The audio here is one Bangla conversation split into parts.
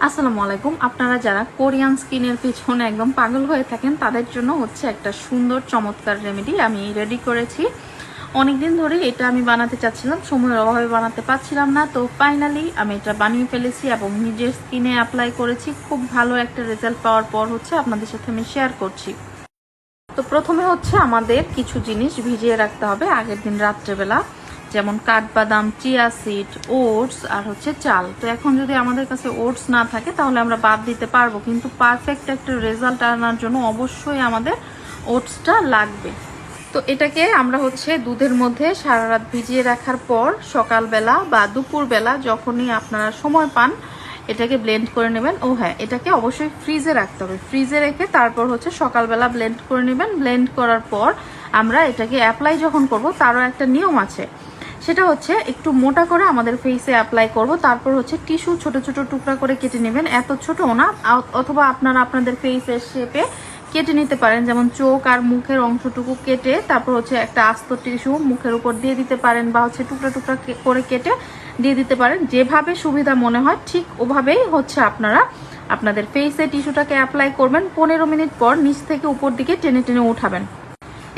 আসসালামু আলাইকুম। আপনারা যারা কোরিয়ান স্কিনের পিছনে একদম পাগল হয়ে থাকেন তাদের জন্য হচ্ছে একটা সুন্দর চমৎকার রেমেডি আমি রেডি করেছি। অনেকদিন ধরে এটা আমি বানাতে চাচ্ছিলাম, সময়ের অভাবে বানাতে পারছিলাম না, তো ফাইনালি আমি এটা বানিয়ে ফেলেছি এবং নিজের স্কিনে অ্যাপ্লাই করেছি। খুব ভালো একটা রেজাল্ট পাওয়ার পর হচ্ছে আপনাদের সাথে আমি শেয়ার করছি। তো প্রথমে হচ্ছে আমাদের কিছু জিনিস ভিজিয়ে রাখতে হবে আগের দিন রাত্রেবেলা, যেমন কাঠবাদাম, চিয়া সিড, ওটস আর হচ্ছে চাল। তো এখন যদি আমাদের কাছে ওটস না থাকে তাহলে আমরা বাদ দিতে পারবো, কিন্তু পারফেক্ট একটা রেজাল্ট আনার জন্য অবশ্যই আমাদের ওটসটা লাগবে। তো এটাকে আমরা হচ্ছে দুধের মধ্যে সারা রাত ভিজিয়ে রাখার পর সকালবেলা বা দুপুরবেলা যখনই আপনারা সময় পান এটাকে ব্লেন্ড করে নেবেন। ও হ্যাঁ, এটাকে অবশ্যই ফ্রিজে রাখতে হবে। ফ্রিজে রেখে তারপর হচ্ছে সকালবেলা ব্লেন্ড করে নেবেন। ব্লেন্ড করার পর আমরা এটাকে অ্যাপ্লাই যখন করব তারও একটা নিয়ম আছে, সেটা হচ্ছে একটু মোটা করে আমাদের ফেসে অ্যাপ্লাই করব। তারপর হচ্ছে টিস্যু ছোট ছোট টুকরা করে কেটে নেবেন, এত ছোট না, অথবা আপনারা আপনাদের ফেসের শেপে কেটে নিতে পারেন, যেমন চোখ আর মুখের অংশটুকু কেটে তারপর হচ্ছে একটা আস্ত টিস্যু মুখের উপর দিয়ে দিতে পারেন, বা হচ্ছে টুকরা টুকরা করে কেটে দিয়ে দিতে পারেন। যেভাবে সুবিধা মনে হয় ঠিক ওভাবেই হচ্ছে আপনারা আপনাদের ফেসে টিস্যুটাকে অ্যাপ্লাই করবেন। 15 মিনিট পর নিচ থেকে উপর দিকে টেনে টেনে উঠাবেন।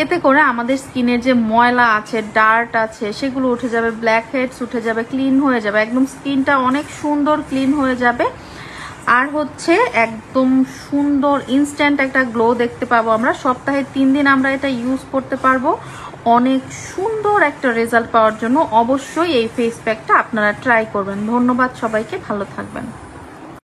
এতে করে আমাদের স্কিনের যে ময়লা আছে, ডার্ট আছে, সেগুলো উঠে যাবে, ব্ল্যাক হেডস উঠে যাবে, ক্লিন হয়ে যাবে, একদম স্কিনটা অনেক সুন্দর ক্লিন হয়ে যাবে। আর হচ্ছে একদম সুন্দর ইনস্ট্যান্ট একটা গ্লো দেখতে পাবো আমরা। সপ্তাহে 3 দিন আমরা এটা ইউজ করতে পারবো। অনেক সুন্দর একটা রেজাল্ট পাওয়ার জন্য অবশ্যই এই ফেস প্যাকটা আপনারা ট্রাই করবেন। ধন্যবাদ সবাইকে, ভালো থাকবেন।